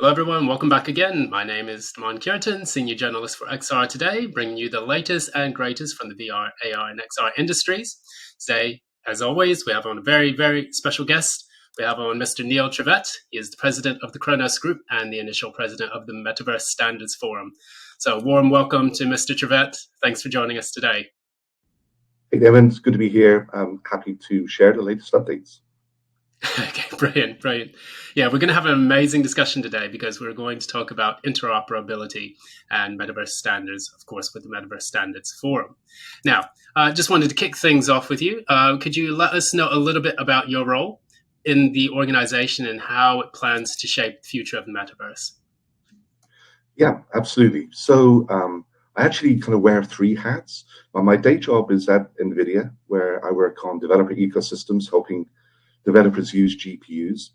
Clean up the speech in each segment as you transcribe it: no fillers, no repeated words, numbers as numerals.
Hello, everyone. Welcome back again. My name is Cureton, Senior Journalist for XR Today, bringing you the latest and greatest from the VR, AR, and XR industries. Today, as always, we have on a very, very special guest. We have on Mr. Neil Trevett. He is the president of the Khronos Group and the initial president of the Metaverse Standards Forum. So, warm welcome to Mr. Trevett. Thanks for joining us today. Hey, Devin, it's good to be here. I'm happy to share the latest updates. Okay, brilliant. Yeah, we're going to have an amazing discussion today because we're going to talk about interoperability and Metaverse standards, of course, with the Metaverse Standards Forum. Now, I just wanted to kick things off with you. Could you let us know a little bit about your role in the organization and how it plans to shape the future of the Metaverse? Yeah, absolutely. So I actually kind of wear three hats. My day job is at NVIDIA, where I work on developer ecosystems, helping developers use GPUs.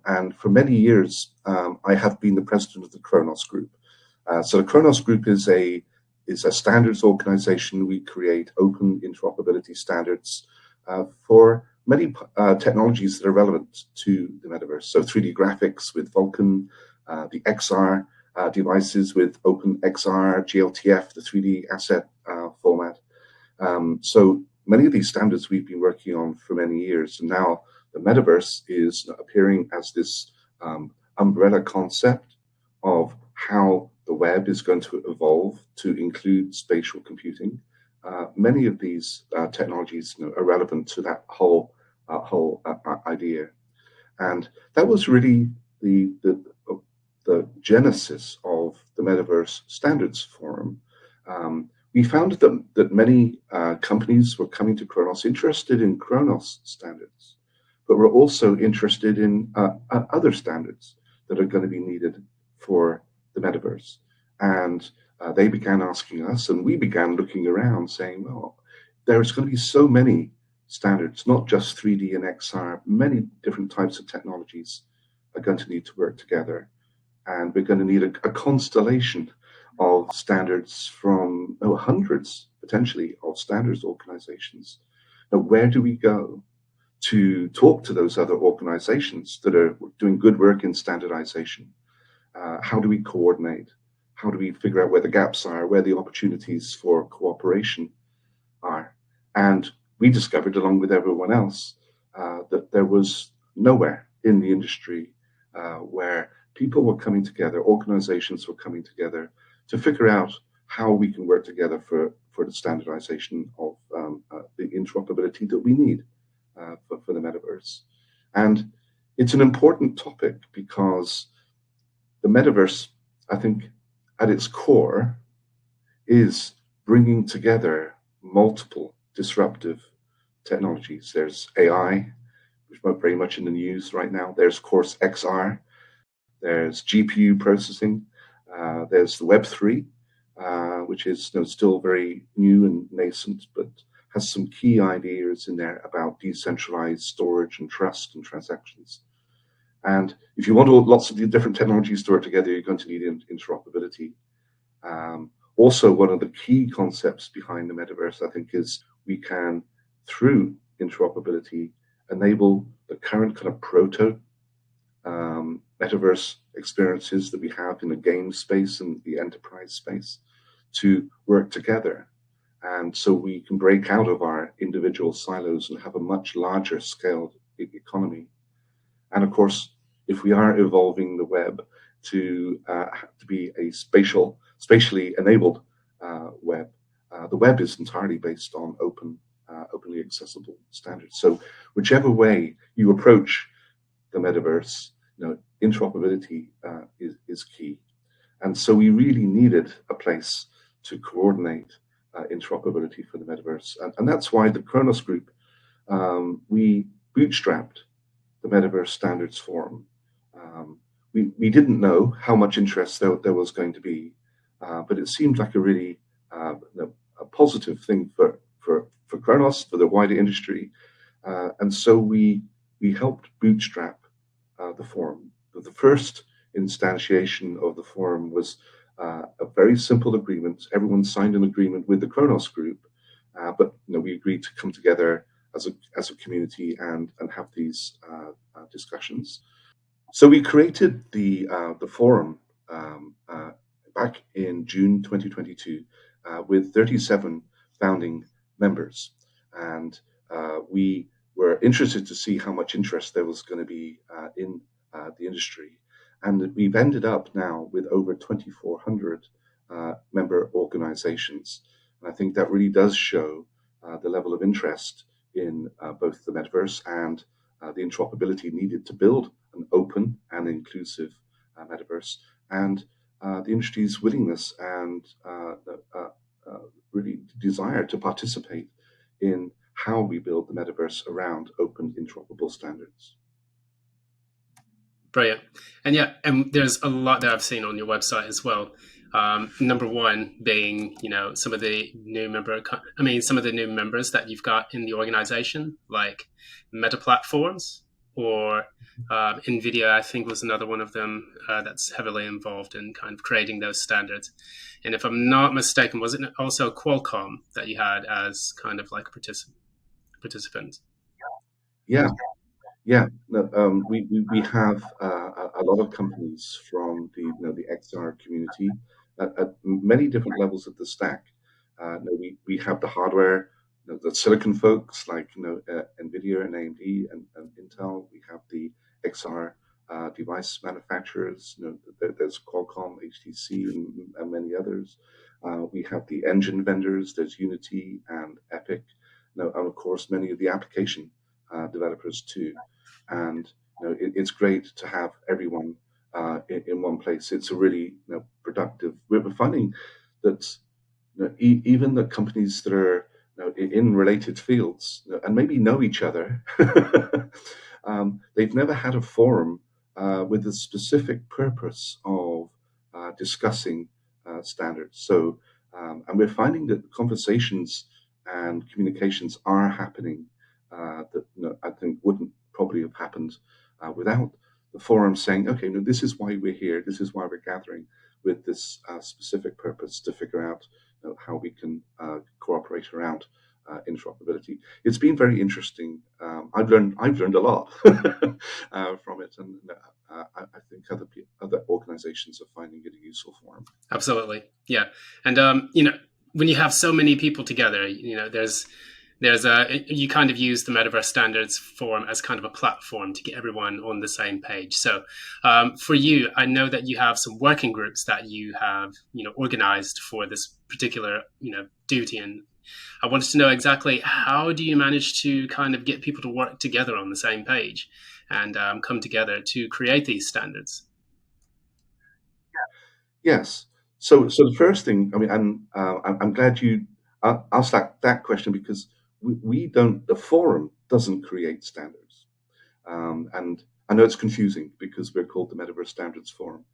And for many years, I have been the president of the Khronos Group. So the Khronos Group is a standards organization. We create open interoperability standards for many technologies that are relevant to the metaverse. So 3D graphics with Vulkan, the XR devices with OpenXR, GLTF, the 3D asset format. So many of these standards we've been working on for many years, and now the metaverse is appearing as this umbrella concept of how the web is going to evolve to include spatial computing. Many of these technologies are relevant to that whole idea, and that was really the genesis of the Metaverse Standards Forum. We found that many companies were coming to Khronos interested in Khronos standards, but were also interested in other standards that are going to be needed for the metaverse. And they began asking us, and we began looking around saying, well, there's going to be so many standards, not just 3D and XR, many different types of technologies are going to need to work together. And we're going to need a constellation of standards from hundreds, potentially, of standards organizations. Now, where do we go to talk to those other organizations that are doing good work in standardization? How do we coordinate? How do we figure out where the gaps are, where the opportunities for cooperation are? And we discovered, along with everyone else, that there was nowhere in the industry where people were coming together, organizations were coming together to figure out how we can work together for the standardization of the interoperability that we need for the metaverse. And it's an important topic because the metaverse, I think, at its core, is bringing together multiple disruptive technologies. There's AI, which is very much in the news right now. There's, of course, XR. There's GPU processing. There's the Web3, which is still very new and nascent, but has some key ideas in there about decentralized storage and trust and transactions. And if you want lots of different technologies to work together, you're going to need interoperability. Also, one of the key concepts behind the metaverse, I think, is we can, through interoperability, enable the current kind of proto metaverse experiences that we have in the game space and the enterprise space to work together. And so we can break out of our individual silos and have a much larger scaled economy. And of course, if we are evolving the web to be a spatially enabled web, the web is entirely based on openly accessible standards. So whichever way you approach the metaverse, interoperability is key. And so we really needed a place to coordinate interoperability for the metaverse. And that's why the Khronos Group, we bootstrapped the Metaverse Standards Forum. We didn't know how much interest there was going to be, but it seemed like a really a positive thing for Khronos, for the wider industry. And so we helped bootstrap the forum. The first instantiation of the forum was a very simple agreement. Everyone signed an agreement with the Khronos Group, but we agreed to come together as a community and have these discussions. So we created the forum back in June 2022 with 37 founding members, and we were interested to see how much interest there was going to be in the industry, and we've ended up now with over 2,400 member organizations, and I think that really does show the level of interest in both the metaverse and the interoperability needed to build an open and inclusive metaverse, and the industry's willingness and really desire to participate in how we build the metaverse around open interoperable standards. Brilliant. And yeah, and there's a lot that I've seen on your website as well. Number one being, some of the new members that you've got in the organization, like meta platforms or NVIDIA, I think was another one of them that's heavily involved in kind of creating those standards. And if I'm not mistaken, was it also Qualcomm that you had as kind of like participant? Yeah, yeah. No, we have a lot of companies from the XR community at many different levels of the stack. We have the hardware, the silicon folks like NVIDIA and AMD and Intel. We have the XR device manufacturers. There's Qualcomm, HTC, and many others. We have the engine vendors. There's Unity and Epic. And of course, many of the application developers too. And it's great to have everyone in one place. It's a really productive. We're finding that even the companies that are in related fields and maybe know each other, they've never had a forum with a specific purpose of discussing standards. So, and we're finding that conversations and communications are happening that I think wouldn't probably have happened without the forum saying, okay, no, this is why we're here. This is why we're gathering with this specific purpose to figure out how we can cooperate around interoperability. It's been very interesting. I've learned a lot from it, and I think other organizations are finding it a useful forum. Absolutely, yeah. And when you have so many people together, you kind of use the Metaverse Standards Forum as kind of a platform to get everyone on the same page. So for you, I know that you have some working groups that you have organized for this particular duty, and I wanted to know exactly how do you manage to kind of get people to work together on the same page and come together to create these standards. Yes. So the first thing, I mean, and I'm glad you asked that question, because we don't. The forum doesn't create standards, and I know it's confusing because we're called the Metaverse Standards Forum,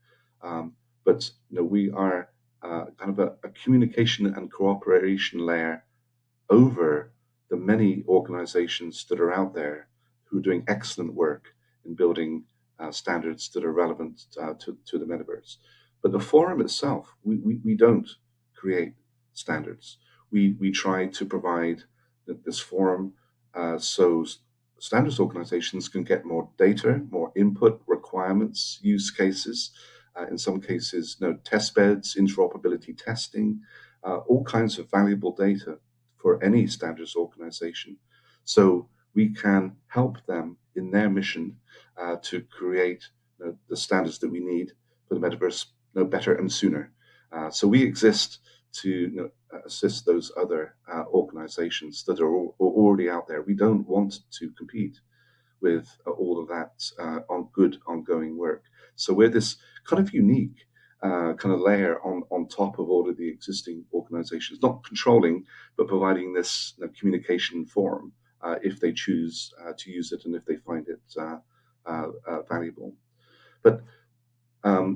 but we are kind of a communication and cooperation layer over the many organizations that are out there who are doing excellent work in building standards that are relevant to the metaverse. But the forum itself, we don't create standards. We try to provide this forum so standards organizations can get more data, more input, requirements, use cases, in some cases, test beds, interoperability testing, all kinds of valuable data for any standards organization. So we can help them in their mission to create the standards that we need for the metaverse better and sooner. So we exist to assist those other organizations that are already out there. We don't want to compete with all of that good ongoing work. So we're this kind of unique kind of layer on top of all of the existing organizations, not controlling, but providing this communication forum if they choose to use it and if they find it valuable. But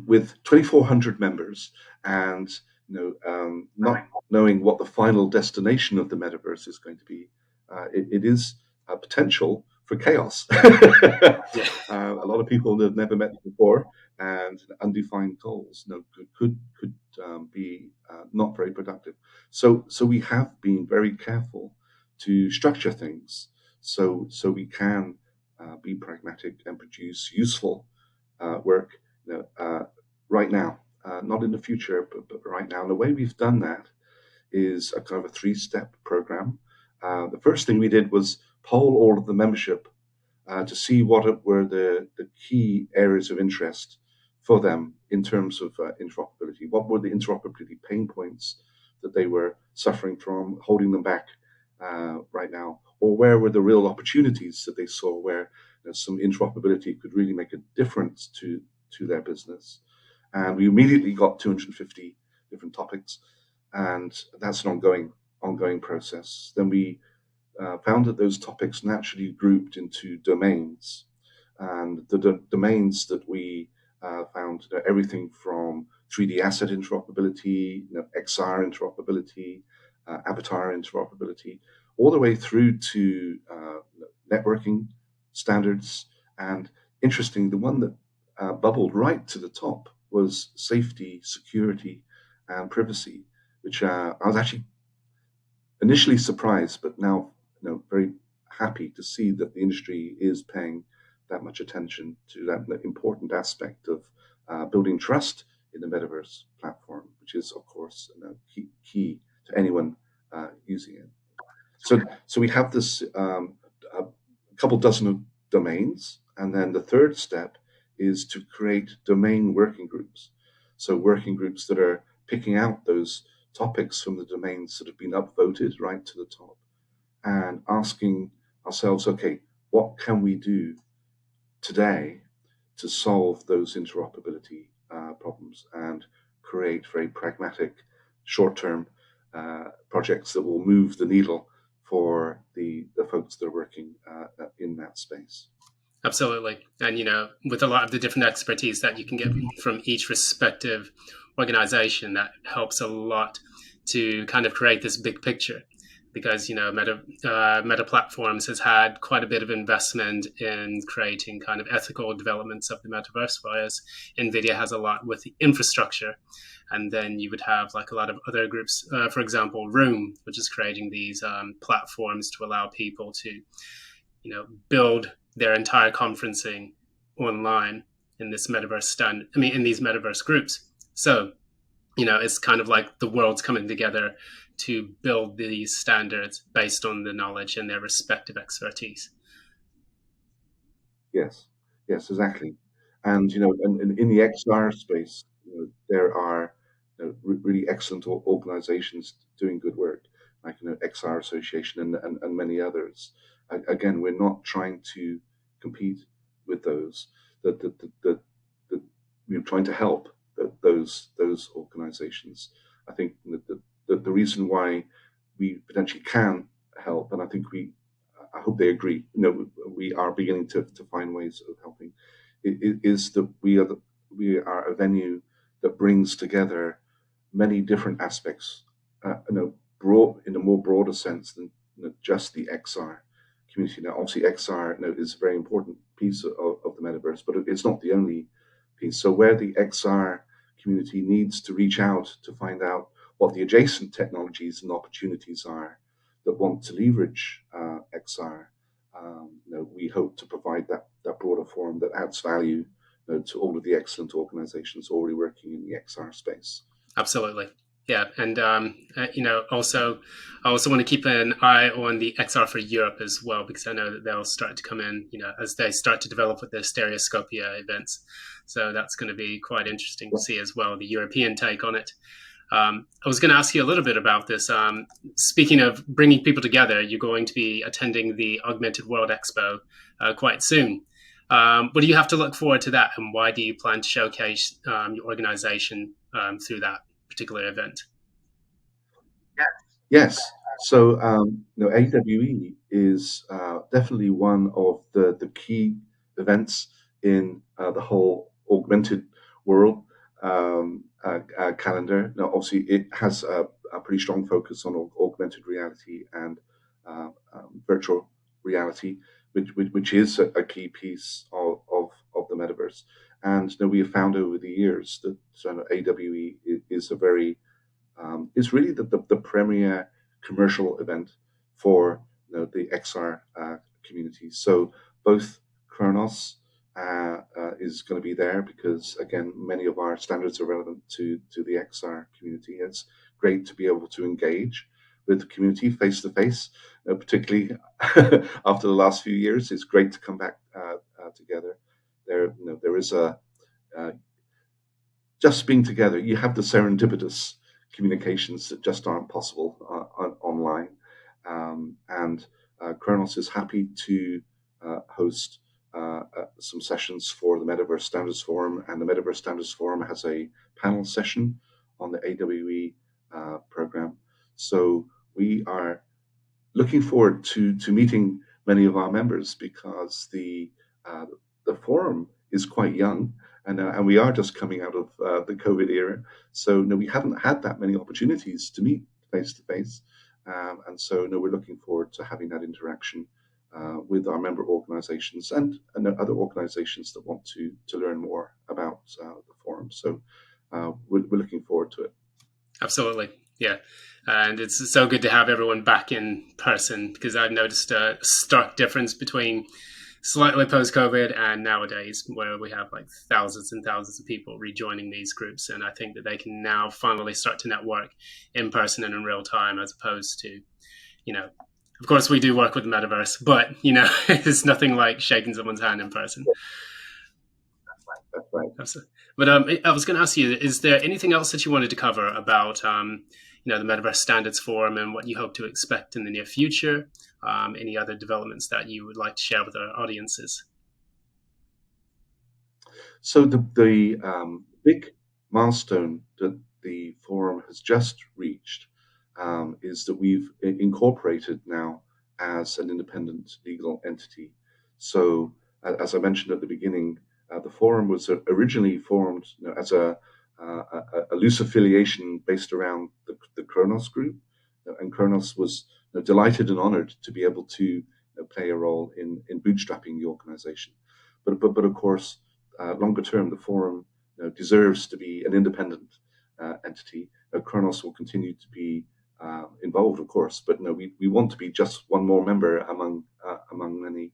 with 2,400 members and not knowing what the final destination of the metaverse is going to be, it is a potential for chaos. A lot of people that have never met before and undefined goals could be not very productive. So we have been very careful to structure things so we can be pragmatic and produce useful work, right now, not in the future, but right now. And the way we've done that is a kind of a 3-step program. The first thing we did was poll all of the membership to see what were the key areas of interest for them in terms of interoperability. What were the interoperability pain points that they were suffering from, holding them back right now? Or where were the real opportunities that they saw where some interoperability could really make a difference to their business? And we immediately got 250 different topics, and that's an ongoing process. Then we found that those topics naturally grouped into domains, and the domains that we found, everything from 3D asset interoperability, XR interoperability, avatar interoperability, all the way through to networking standards. And interesting, the one that bubbled right to the top was safety, security, and privacy, which I was actually initially surprised, but now very happy to see that the industry is paying that much attention to that important aspect of building trust in the metaverse platform, which is, of course, key to anyone using it. So we have this a couple dozen of domains, and then the third step is to create domain working groups. So working groups that are picking out those topics from the domains that have been upvoted right to the top, and asking ourselves, okay, what can we do today to solve those interoperability problems and create very pragmatic, short-term projects that will move the needle for the folks that are working in that space. Absolutely. And, with a lot of the different expertise that you can get from each respective organization, that helps a lot to kind of create this big picture. Because, Meta Platforms has had quite a bit of investment in creating kind of ethical developments of the metaverse, whereas NVIDIA has a lot with the infrastructure. And then you would have like a lot of other groups, for example, Room, which is creating these platforms to allow people to, build their entire conferencing online in this in these metaverse groups. So, it's kind of like the world's coming together to build these standards based on the knowledge and their respective expertise. Yes, exactly. And and in the XR space, there are really excellent organizations doing good work, like XR Association and many others. Again, we're not trying to compete with those. We're trying to help those organizations. I think that the reason why we potentially can help, and I hope they agree, we are beginning to find ways of helping, is that we are a venue that brings together many different aspects, broad in a more broader sense than just the XR community. Now, obviously, XR is a very important piece of the metaverse, but it's not the only piece. So where the XR community needs to reach out to find out what the adjacent technologies and opportunities are that want to leverage XR, we hope to provide that broader forum that adds value to all of the excellent organizations already working in the XR space. Absolutely. Yeah. And, also, I also want to keep an eye on the XR for Europe as well, because I know that they'll start to come in, as they start to develop with their Stereoscopia events. So that's going to be quite interesting to see as well, the European take on it. I was going to ask you a little bit about this. Speaking of bringing people together, you're going to be attending the Augmented World Expo quite soon. What do you have to look forward to that, and why do you plan to showcase your organization through that particular event? Yes. So, AWE is definitely one of the key events in the whole augmented world calendar. Now, obviously, it has a pretty strong focus on augmented reality and virtual reality, which is a key piece of the metaverse. And we have found over the years that AWE is a very is really the premier commercial event for the XR community. So both Khronos is going to be there because, again, many of our standards are relevant to the XR community. It's great to be able to engage with the community face to face, particularly after the last few years. It's great to come back together. There is a just being together. You have the serendipitous communications that just aren't possible online, and Khronos is happy to host some sessions for the Metaverse Standards Forum, and the Metaverse Standards Forum has a panel session on the AWE program. So we are looking forward to meeting many of our members because the forum is quite young, and we are just coming out of the COVID era. So we haven't had that many opportunities to meet face to face, and so we're looking forward to having that interaction with our member organizations and other organizations that want to learn more about the forum. So we're looking forward to it. Absolutely. Yeah. And it's so good to have everyone back in person, because I've noticed a stark difference between slightly post-COVID and nowadays, where we have like thousands and thousands of people rejoining these groups. And I think that they can now finally start to network in person and in real time, as opposed to, of course we do work with the metaverse, but, it's nothing like shaking someone's hand in person. That's right. Absolutely. But I was going to ask you, is there anything else that you wanted to cover about, the Metaverse Standards Forum and what you hope to expect in the near future? Any other developments that you would like to share with our audiences? So the big milestone that the forum has just reached is that we've incorporated now as an independent legal entity. So as I mentioned at the beginning, the forum was originally formed as a loose affiliation based around the Khronos group, and Khronos was delighted and honored to be able to play a role in bootstrapping the organization. But of course, longer term, the forum deserves to be an independent entity. Khronos will continue to be involved, of course, but we want to be just one more member among many.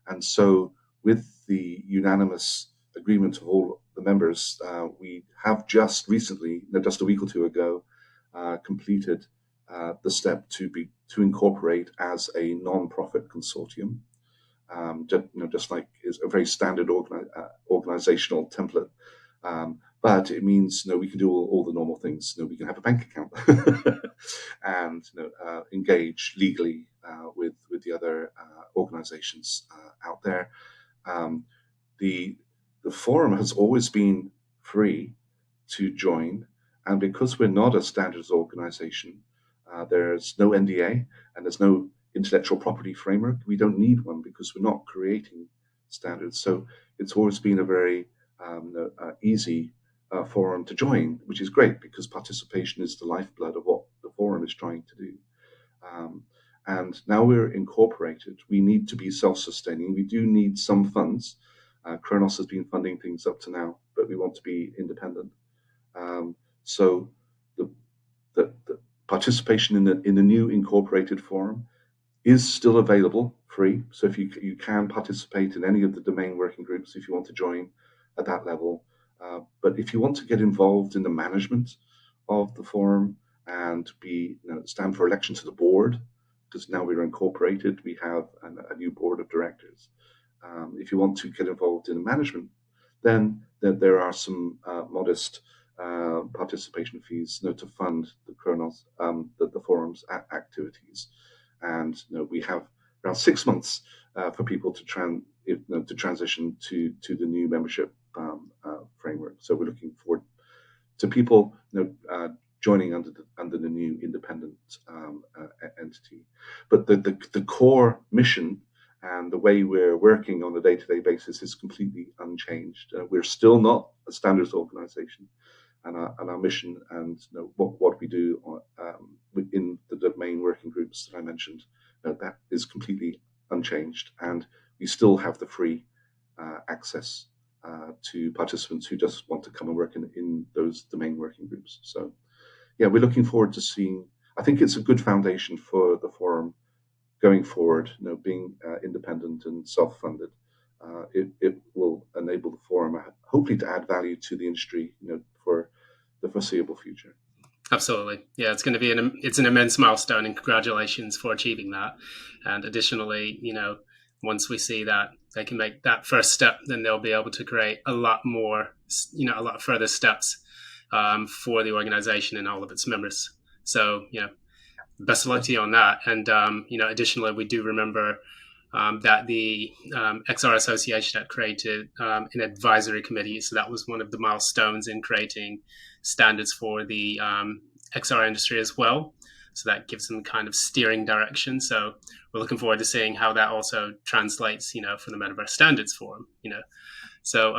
And so, with the unanimous agreement of all the members, we have just recently, just a week or two ago, completed the step to incorporate as a non-profit consortium. Just like is a very standard organizational template, but it means we can do all the normal things. We can have a bank account and engage legally with the other organizations out there. The forum has always been free to join, and because we're not a standards organization, there's no NDA and there's no intellectual property framework. We don't need one because we're not creating standards. So it's always been a very easy forum to join, which is great because participation is the lifeblood of what the forum is trying to do. And now we're incorporated. We need to be self-sustaining. We do need some funds. Khronos has been funding things up to now, but we want to be independent. So the participation in the new incorporated forum is still available free. So if you can participate in any of the domain working groups if you want to join at that level. But if you want to get involved in the management of the forum and stand for election to the board, because now we're incorporated, we have a new board of directors. If you want to get involved in the management, then there are some modest participation fees to fund the Khronos, the forum's activities. And we have around 6 months for people to transition to the new membership framework. So we're looking forward to people joining under the new independent entity. But the core mission and the way we're working on a day-to-day basis is completely unchanged. We're still not a standards organization, and our mission and what we do within the domain working groups that I mentioned, that is completely unchanged, and we still have the free access to participants who just want to come and work in those domain working groups. So yeah, we're looking forward to seeing. I think it's a good foundation for the forum going forward, being independent and self-funded, it will enable the forum, hopefully, to add value to the industry, for the foreseeable future. Absolutely. Yeah, it's going to be it's an immense milestone, and congratulations for achieving that. And additionally, once we see that they can make that first step, then they'll be able to create a lot more, a lot further steps for the organization and all of its members. So, best of luck to you on that. And, additionally, we do remember that the XR Association had created an advisory committee. So that was one of the milestones in creating standards for the XR industry as well. So that gives them kind of steering direction. So we're looking forward to seeing how that also translates, for the Metaverse Standards Forum, So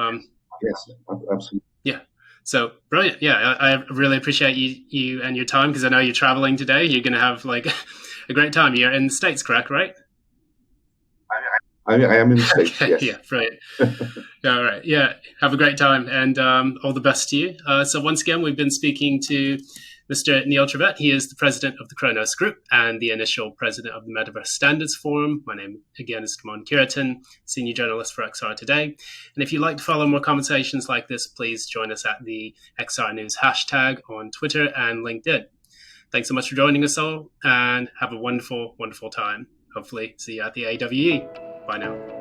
yes, absolutely. Yeah. So brilliant. Yeah, I really appreciate you and your time, because I know you're traveling today. You're going to have like a great time. You're in the States, correct? Right? I am in the States, Okay, yes. yeah, brilliant. All right. Yeah, have a great time, and all the best to you. So once again, we've been speaking to Mr. Neil Trevett. He is the president of the Khronos Group and the initial president of the Metaverse Standards Forum. My name, again, is Cureton, senior journalist for XR Today. And if you'd like to follow more conversations like this, please join us at the XR News hashtag on Twitter and LinkedIn. Thanks so much for joining us all, and have a wonderful, wonderful time. Hopefully see you at the AWE. Bye now.